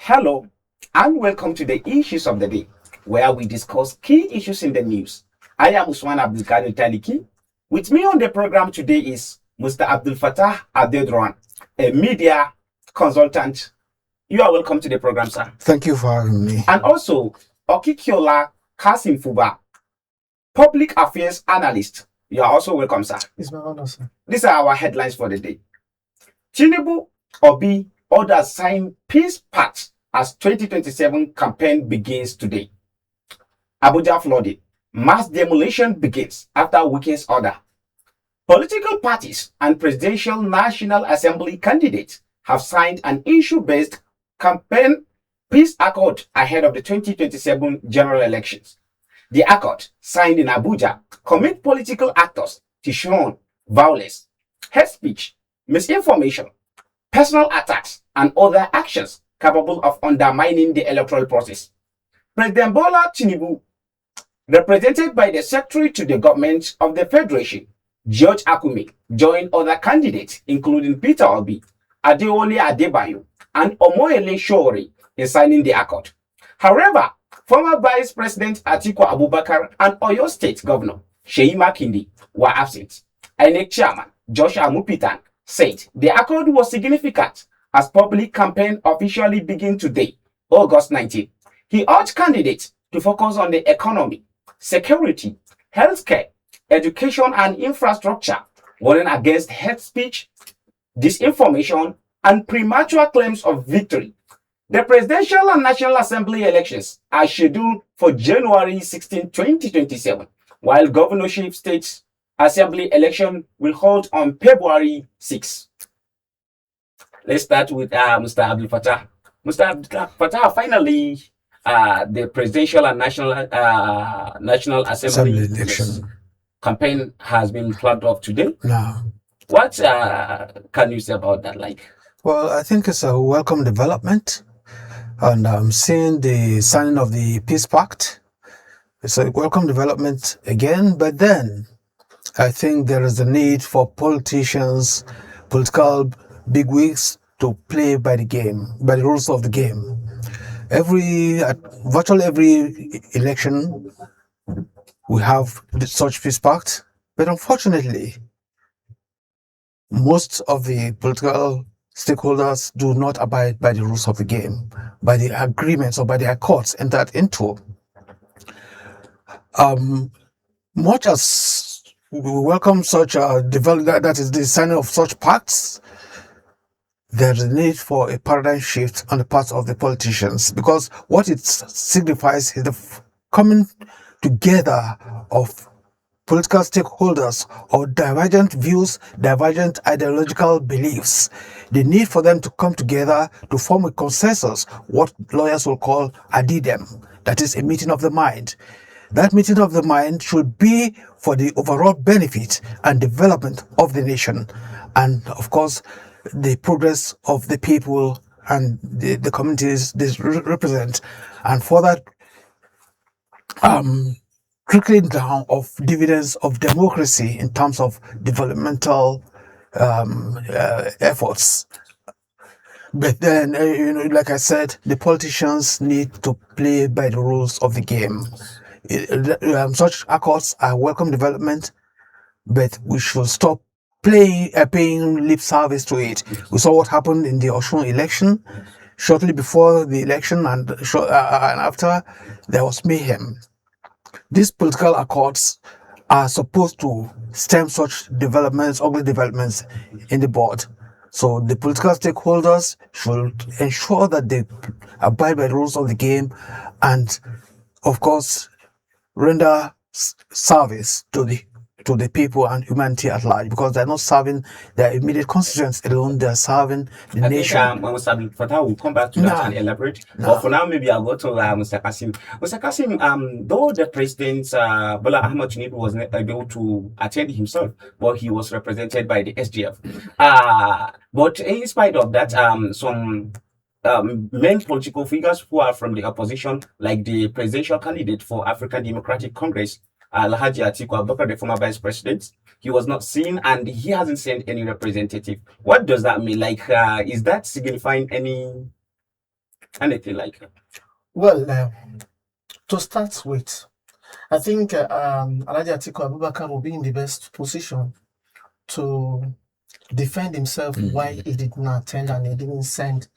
Hello, and welcome to the Issues of the Day, where we discuss key issues in the news. I am Usman Abdulkadir Taliki. With me on the program today is Mr. Abdul Fattah Abdedran, a media consultant. You are welcome to the program, sir. Thank you for having me. And also, Okikiola Kasim Fuba, public affairs analyst. You are also welcome, sir. It's my honor, sir. These are our headlines for the day. Tinubu, Obi, others sign peace pact as 2027 campaign begins today. Abuja flooded. Mass demolition begins after Wike's order. Political parties and presidential National Assembly candidates have signed an issue-based campaign peace accord ahead of the 2027 general elections. The accord, signed in Abuja, commit political actors to shun violence, hate speech, misinformation, personal attacks, and other actions capable of undermining the electoral process. President Bola Tinubu, represented by the Secretary to the Government of the Federation, George Akume, joined other candidates, including Peter Obi, Adeole Adebayo, and Omoyele Sowore, in signing the accord. However, former Vice President Atiku Abubakar and Oyo State Governor Seyi Makinde were absent. INEC Chairman Josh Amupitan said the accord was significant as public campaign officially begin today, August 19. He urged candidates to focus on the economy, security, healthcare, education, and infrastructure, warning against hate speech, disinformation, and premature claims of victory. The presidential and National Assembly elections are scheduled for January 16, 2027, while governorship state assembly election will hold on February 6. Let's start with Mr. Abdul Fattah. Mr. Abdul Fattah, finally, the presidential and National Assembly election campaign has been plugged off today. Now, What can you say about that? well, I think it's a welcome development, and I'm seeing the signing of the Peace Pact. It's a welcome development again, but then I think there is a need for politicians, political bigwigs to play by the game, by the rules of the game. Virtually every election, we have such peace pact, but unfortunately, most of the political stakeholders do not abide by the rules of the game, by the agreements or by the accords entered into. Much as we welcome such a development, that is the signing of such pacts, there's a need for a paradigm shift on the part of the politicians, because what it signifies is the coming together of political stakeholders of divergent views, divergent ideological beliefs. The need for them to come together to form a consensus, what lawyers will call a DDEM, that is a meeting of the mind. That meeting of the mind should be for the overall benefit and development of the nation, and of course, the progress of the people and the communities they represent, and for that trickling down of dividends of democracy in terms of developmental efforts. But then, like I said, the politicians need to play by the rules of the game. Such accords are welcome development, but we should stop paying lip service to it. We saw what happened in the Osun election. Shortly before the election and after, there was mayhem. These political accords are supposed to stem such developments, ugly developments in the board. So the political stakeholders should ensure that they abide by the rules of the game and, of course, render service to the people and humanity at large, because they're not serving their immediate constituents alone, they're serving the nation. Mr. Abdul Fattah will come back to that and elaborate. But for now, maybe I'll go to Mr. Kasim. Mr. Kasim, though the President Bola Ahmed Tinubu was not able to attend himself, but he was represented by the SGF. But in spite of that, some main political figures who are from the opposition, like the presidential candidate for African Democratic Congress, Alhaji Atiku Abubakar, the former vice president, he was not seen and he hasn't sent any representative. What does that mean? Is that signifying any Anything like that? Well, to start with, I think Alhaji Atiku Abubakar will be in the best position to defend himself why he did not attend and he didn't send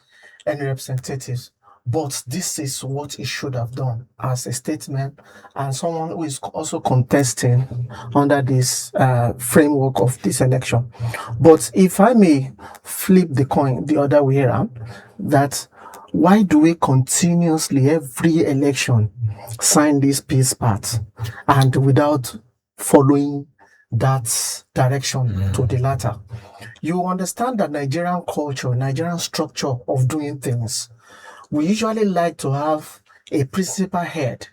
any representatives. But this is what he should have done as a statesman and someone who is also contesting under this framework of this election. But if I may flip the coin the other way around, that why do we continuously every election sign this peace pact and without following that direction to the latter? You understand that Nigerian culture, Nigerian structure of doing things, we usually like to have a principal head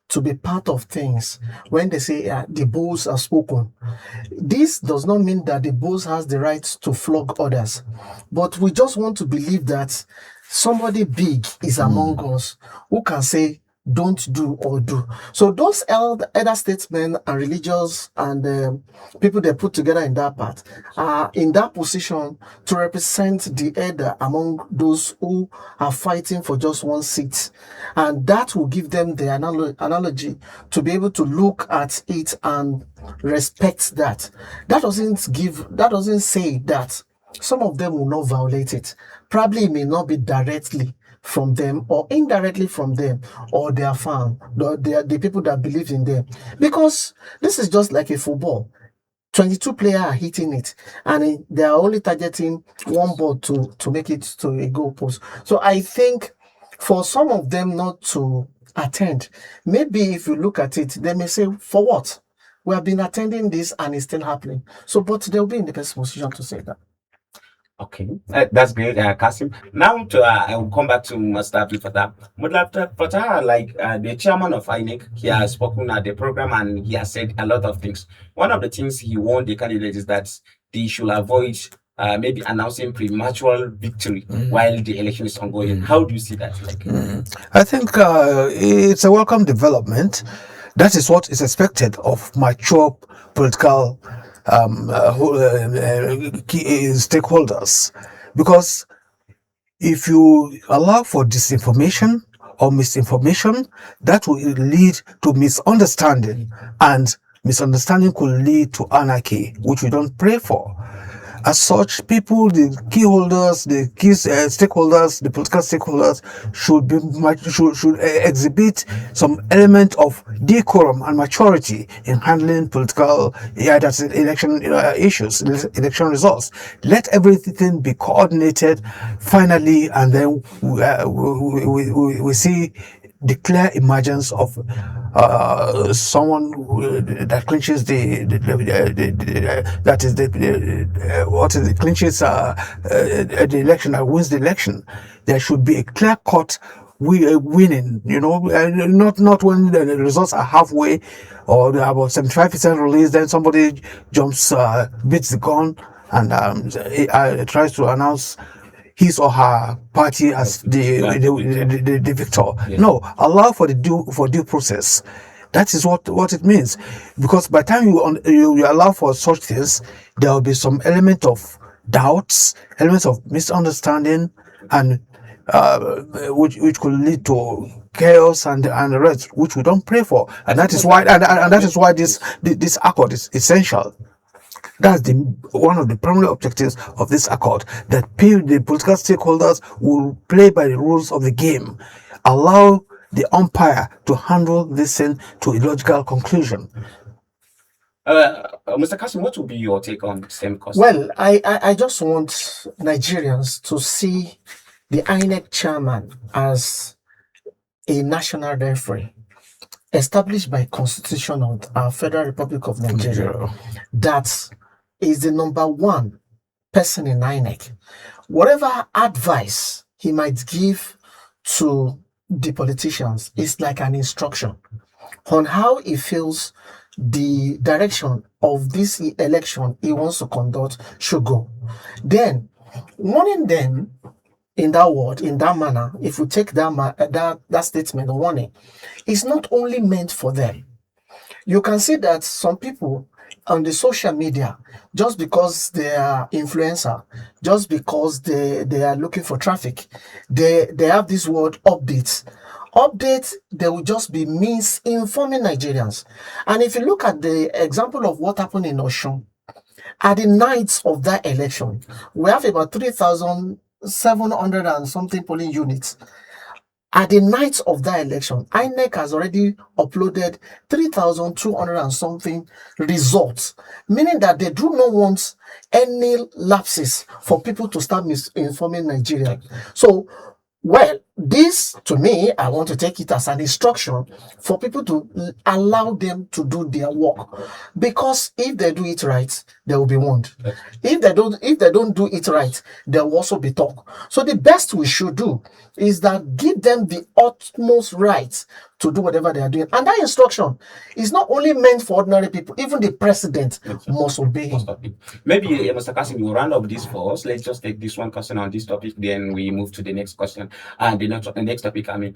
to be part of things. When they say the bulls are spoken, this does not mean that the bulls has the right to flog others, but we just want to believe that somebody big is among us who can say don't do or do. So those elder statesmen and religious and people they put together in that part are in that position to represent the elder among those who are fighting for just one seat. And that will give them the analogy to be able to look at it and respect that. That doesn't say that some of them will not violate it. Probably it may not be directly from them or indirectly from them or their farm, the people that believe in them. Because this is just like a football. 22 players are hitting it and they are only targeting one ball to make it to a goal post. So I think for some of them not to attend, maybe if you look at it, they may say, for what? We have been attending this and it's still happening. So, but they'll be in the best position to say that. Okay, that's great, Kasim. Now, I will come back to Master Abdul Fattah. Master Fattah, like the chairman of INEC, he has spoken at the program and he has said a lot of things. One of the things he warned the candidates is that they should avoid maybe announcing premature victory while the election is ongoing. How do you see that? Like, I think it's a welcome development. That is what is expected of mature political stakeholders. Because if you allow for disinformation or misinformation, that will lead to misunderstanding, and misunderstanding could lead to anarchy, which we don't pray for. As such, people, the key holders, the key stakeholders, the political stakeholders should exhibit some element of decorum and maturity in handling political, that's election issues, election results. Let everything be coordinated finally, and then we see the clear emergence of someone that clinches the election, that wins the election. There should be a clear cut winning, not when the results are halfway or they're about 75% released, then somebody jumps, beats the gun and tries to announce his or her party as the victor. Yeah. No, allow for due process. That is what it means. Because by the time you allow for such things, there will be some element of doubts, elements of misunderstanding, and which could lead to chaos and the rest, which we don't pray for. And that is why this accord is essential. That's one of the primary objectives of this accord, that the political stakeholders will play by the rules of the game, allow the umpire to handle this thing to a logical conclusion. Mr. Kasim, what would be your take on the same cost? Well, I just want Nigerians to see the INEC chairman as a national referee established by Constitution of our Federal Republic of Nigeria. That is the number one person in INEC. Whatever advice he might give to the politicians is like an instruction on how he feels the direction of this election he wants to conduct should go. Then, warning them in that word, in that manner, if we take that statement of warning, it's not only meant for them. You can see that some people on the social media, just because they are influencer, just because they are looking for traffic, they have this word updates. Updates, they will just be misinforming Nigerians. And if you look at the example of what happened in Osun, at the night of that election, we have about 3,700 and something polling units. At the night of that election, INEC has already uploaded 3,200 and something results, meaning that they do not want any lapses for people to start misinforming Nigeria. So, well, this to me, I want to take it as an instruction for people to allow them to do their work, because if they do it right, they will be warned. If they don't do it right, there will also be talk. So the best we should do is that give them the utmost right to do whatever they are doing. And that instruction is not only meant for ordinary people, even the president must obey him. Maybe Mr. Kasim will round up this for us. Let's just take this one question on this topic, then we move to the next question. And the next topic, I mean,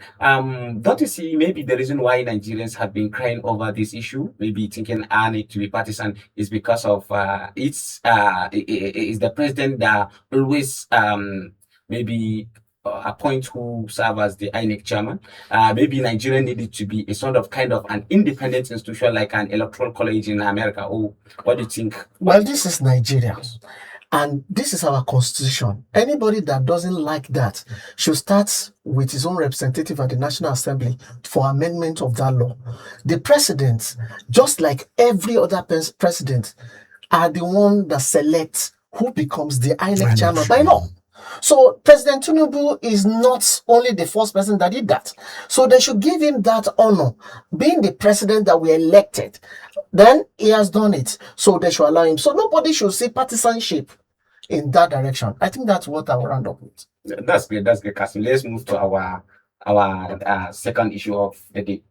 don't you see maybe the reason why Nigerians have been crying over this issue, maybe thinking it to be partisan, is because of it's the president that always maybe appoint who serve as the INEC chairman. Maybe Nigeria needed to be a sort of kind of an independent institution like an electoral college in America. Oh, what do you think? Well, this is Nigeria. And this is our constitution. Anybody that doesn't like that should start with his own representative at the National Assembly for amendment of that law. The president, just like every other president, are the one that selects who becomes the INEC chairman by law. So President Tinubu is not only the first person that did that. So they should give him that honor. Being the president that we elected, then he has done it. So they should allow him. So nobody should see partisanship in that direction. I think that's what I will round up with. That's great. That's great, Kasim. Let's move to our second issue of the day.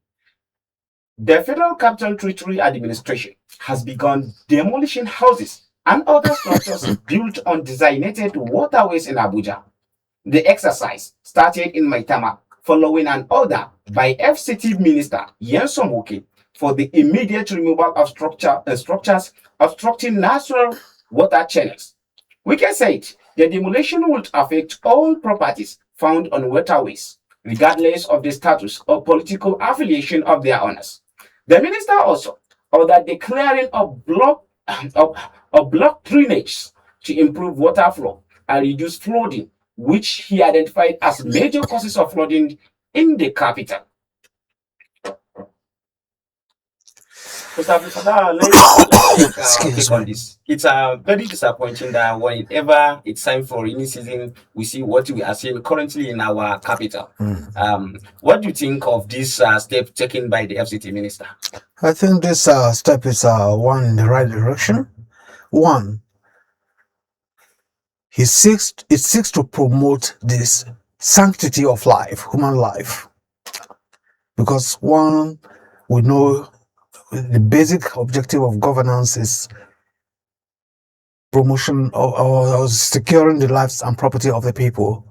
The Federal Capital Territory Administration has begun demolishing houses and other structures built on designated waterways in Abuja. The exercise started in Maitama following an order by FCT Minister Nyesom Wike for the immediate removal of structures obstructing natural water channels. Wike said the demolition would affect all properties found on waterways, regardless of the status or political affiliation of their owners. The minister also ordered the clearing of block drainage to improve water flow and reduce flooding, which he identified as major causes of flooding in the capital. Let's take on this. It's very disappointing that whenever it's time for rainy season, we see what we are seeing currently in our capital. What do you think of this step taken by the FCT minister? I think this step is one in the right direction. One, it seeks to promote this sanctity of life, human life, because one, we know the basic objective of governance is promotion or securing the lives and property of the people.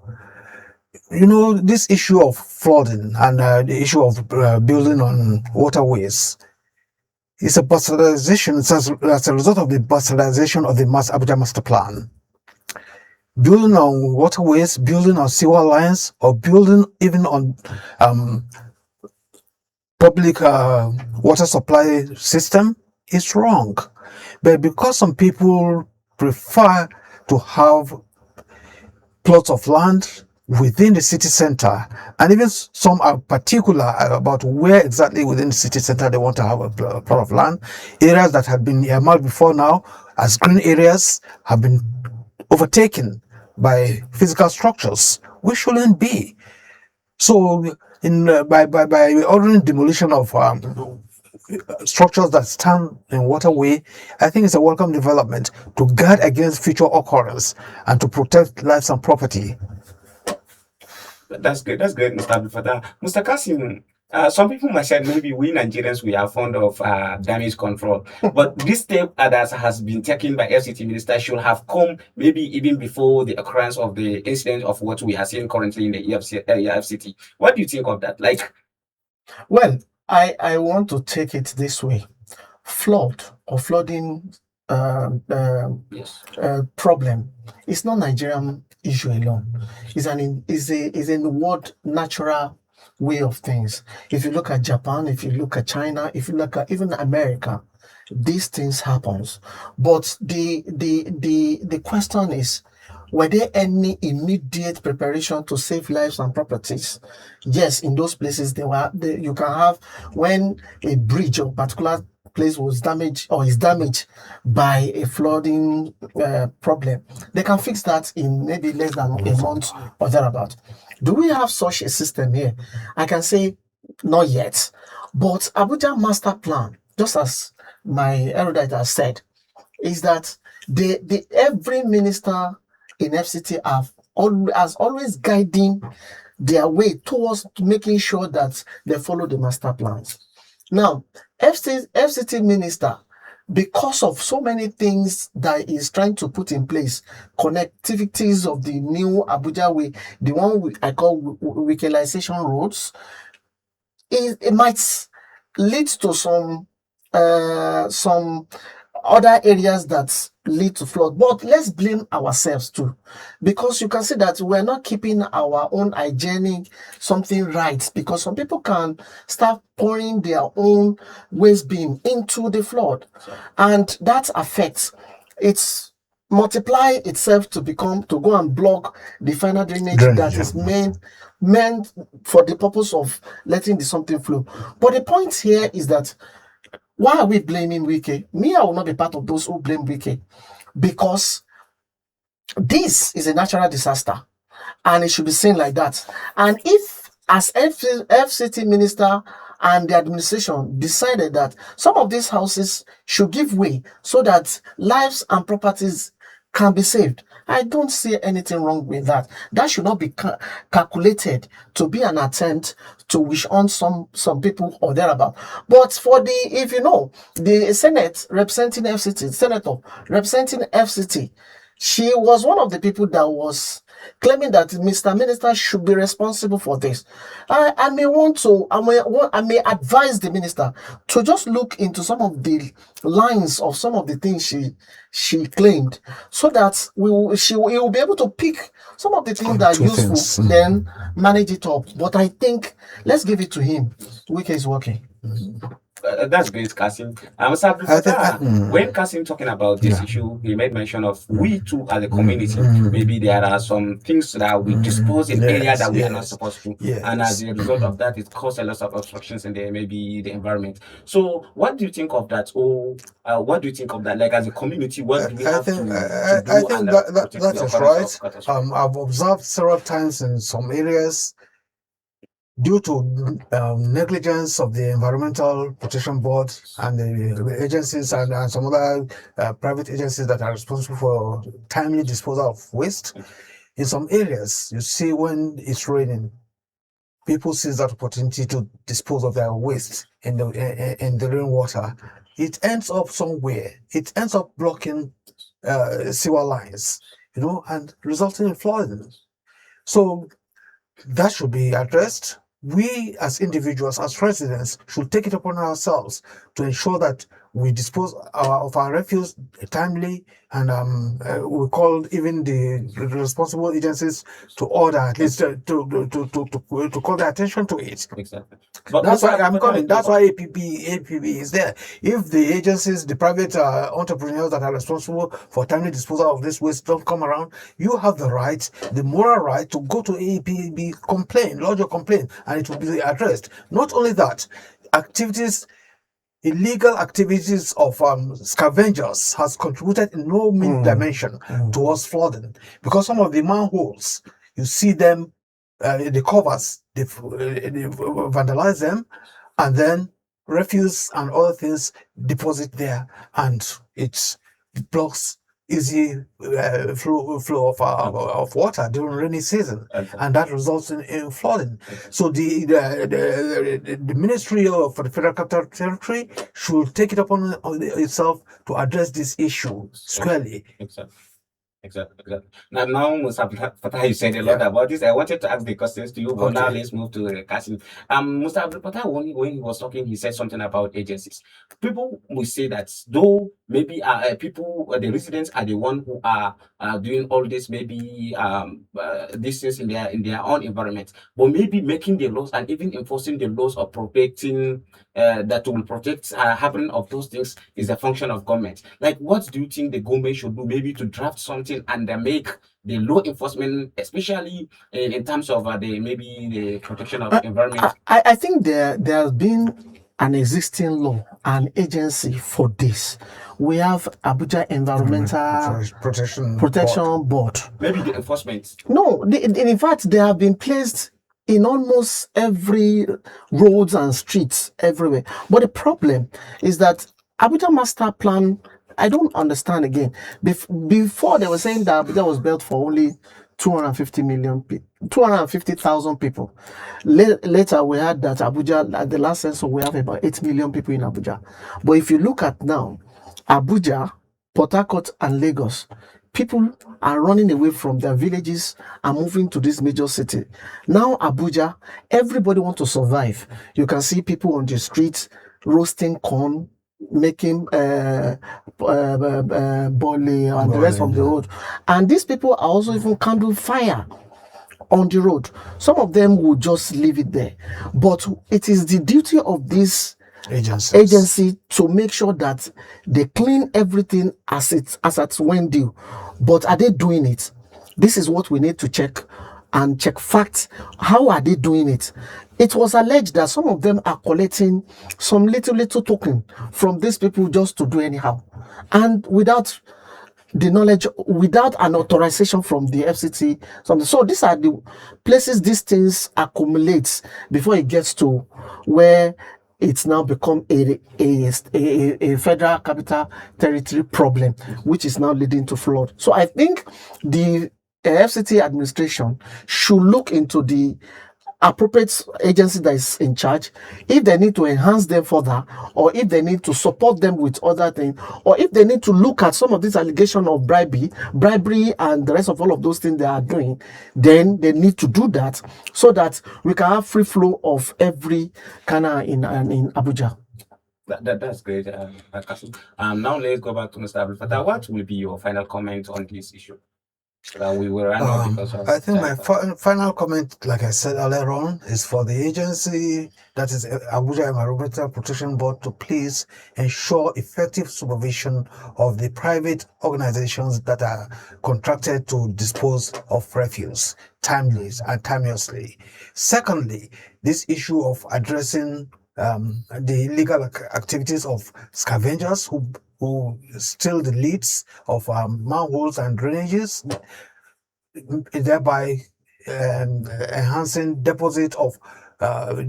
You know, this issue of flooding and the issue of building on waterways is a bastardization. It's as a result of the bastardization of the Abuja Master Plan. Building on waterways, building on sewer lines, or building even on public water supply system is wrong. But because some people prefer to have plots of land within the city center, and even some are particular about where exactly within the city center they want to have a plot of land, areas that have been earmarked before now as green areas have been overtaken by physical structures, which shouldn't be. So by ordering demolition of structures that stand in waterway, I think it's a welcome development to guard against future occurrence and to protect lives and property. That's great. That's great, Mr. Abdulfatah. Mr. Kasim, some people might say maybe we Nigerians, we are fond of damage control. But this step that has been taken by FCT minister should have come maybe even before the occurrence of the incident of what we are seeing currently in the FCT. What do you think of that? Well, I want to take it this way. flood or flooding Yes. problem is not Nigerian issue alone. Is a world natural way of things. If you look at Japan, if you look at China, if you look at even America, these things happens. But the question is, were there any immediate preparation to save lives and properties? Yes, in those places there were. You can have when a bridge or particular place was damaged or is damaged by a flooding problem. They can fix that in maybe less than a month or thereabout. Do we have such a system here? I can say not yet. But Abuja master plan, just as my erudite has said, is that the every minister in FCT has always guiding their way towards making sure that they follow the master plans. Now, FCT minister, because of so many things that is trying to put in place, connectivities of the new Abuja way, the one I call localization roads, it might lead to some other areas that lead to flood. But let's blame ourselves too, because you can see that we're not keeping our own hygienic something right, because some people can start pouring their own waste bin into the flood, and that affects it's multiply itself to go and block the final drainage that is meant for the purpose of letting the something flow. But the point here is that, why are we blaming Wike? Me, I will not be part of those who blame Wike, because this is a natural disaster and it should be seen like that. And if, as FCT minister and the administration decided that some of these houses should give way so that lives and properties can be saved, I don't see anything wrong with that. That should not be calculated to be an attempt to wish on some people or thereabout. But for if you know, the Senate representing FCT, Senator representing FCT, she was one of the people that was claiming that Mr. Minister should be responsible for this. I may advise the minister to just look into some of the lines of some of the things she claimed, so that he will be able to pick some of the things that are useful, then manage it up. But I think let's give it to him. Wike is working. That's great, Kasim. When Kasim talking about this issue, he made mention of we too as a community. Maybe there are some things that we dispose in areas that we are not supposed to, and as a result of that, it causes a lot of obstructions in maybe the environment. So, what do you think of that? Or what do you think of that? Like as a community, what do we have to do? I think that is right. I've observed several times in some areas, due to negligence of the Environmental Protection Board and the agencies and some other private agencies that are responsible for timely disposal of waste. In some areas, you see when it's raining, people seize that opportunity to dispose of their waste in the rainwater. It ends up somewhere. It ends up blocking sewer lines, and resulting in flooding. So that should be addressed. We as individuals, as residents, should take it upon ourselves to ensure that we dispose of our refuse timely, and we call even the responsible agencies to order, at least to call their attention to it. Exactly. That's why I'm coming. That's why APB is there. If the agencies, the private entrepreneurs that are responsible for timely disposal of this waste don't come around, you have the right, the moral right, to go to APB, lodge your complaint, and it will be addressed. Not only that, illegal activities of scavengers has contributed in no mean dimension towards flooding, because some of the manholes, you see them, the covers, they vandalize them, and then refuse and other things deposit there, and it blocks easy flow of water during rainy season, and that results in flooding. So the Ministry for the Federal Capital Territory should take it upon itself to address this issue squarely. Exactly. Exactly, exactly. Now, Musa Fatah, you said a lot Yeah. about this. I wanted to ask the questions to you, but now Okay. let's move to Kasim. Musa Fatah, when he was talking, he said something about agencies. People will say that though maybe people, the residents are the one who are doing all this, maybe these things in their own environment, but maybe making the laws and even enforcing the laws of protecting that will protect happening of those things is a function of government. Like, what do you think the government should do, maybe to draft something and make the law enforcement, especially in terms of the maybe the protection of I, environment? I think there has been an existing law, an agency for this. We have Abuja Environmental Protection board. Protection Board. Maybe the enforcement. No, in fact, they have been placed in almost every roads and streets everywhere. But the problem is that Abuja Master Plan, I don't understand again. Before they were saying that Abuja was built for only 250 million people, 250,000 people. Later, we had that Abuja, at the last census, we have about 8 million people in Abuja. But if you look at now, Abuja, Port Harcourt, and Lagos, people are running away from their villages and moving to this major city. Now, Abuja, everybody wants to survive. You can see people on the streets roasting corn, making Bola and the rest of the road. And these people are also even candle fire on the road. Some of them will just leave it there. But it is the duty of this agency to make sure that they clean everything as at when due. But are they doing it? This is what we need to check and check facts. How are they doing it? It was alleged that some of them are collecting some little token from these people just to do anyhow, and without the knowledge, without an authorization from the FCT. Something. So these are the places these things accumulate before it gets to where it's now become a federal capital territory problem, which is now leading to flood. So I think the FCT administration should look into the appropriate agency that is in charge, if they need to enhance them further, or if they need to support them with other things, or if they need to look at some of these allegations of bribery and the rest of all of those things they are doing, then they need to do that so that we can have free flow of every kana in Abuja. That's great, Kasim. Now let's go back to Mr. Abdul Fattah. What will be your final comment on this issue? We will run out because of I think my time. final comment, like I said earlier on, is for the agency, that is Abuja Environmental Protection Board, to please ensure effective supervision of the private organizations that are contracted to dispose of refuse timely and timeously. Secondly, this issue of addressing the illegal activities of scavengers who steal the leads of manholes and drainages, thereby enhancing deposit of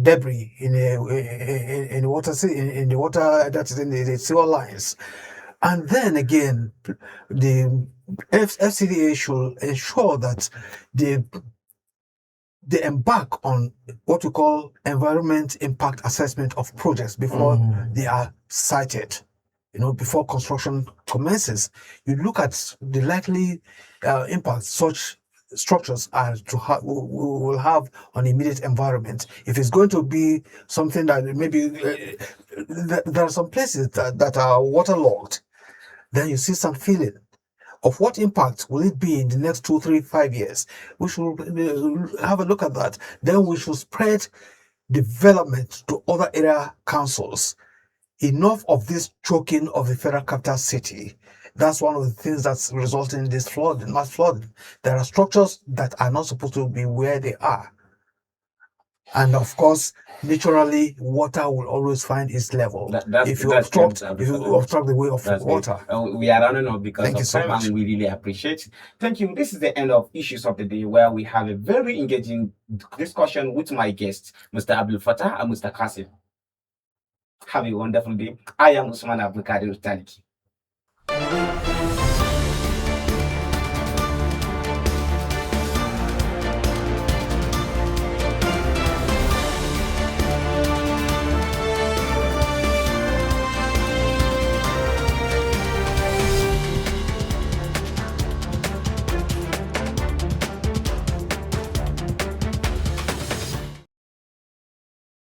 debris in the water in the water that is in the sewer lines. And then again, the FCDA should ensure that they embark on what we call environment impact assessment of projects before they are sited. Before construction commences, you look at the likely impact such structures are will have on immediate environment. If it's going to be something that maybe there are some places that are waterlogged, then you see some feeling of what impact will it be in the next 2, 3, 5 years. We should have a look at that. Then we should spread development to other area councils. Enough of this choking of the federal capital city. That's one of the things that's resulting in this flooding, mass flooding. There are structures that are not supposed to be where they are. And of course, naturally, water will always find its level. If you obstruct the way of water. We are running out because Thank you of so time, much. and we really appreciate. Thank you. This is the end of Issues of the Day, where we have a very engaging discussion with my guests, Mr. Abdul Fattah and Mr. Kasim. Have a wonderful day. I am Usman Abdul Kadir Taliki.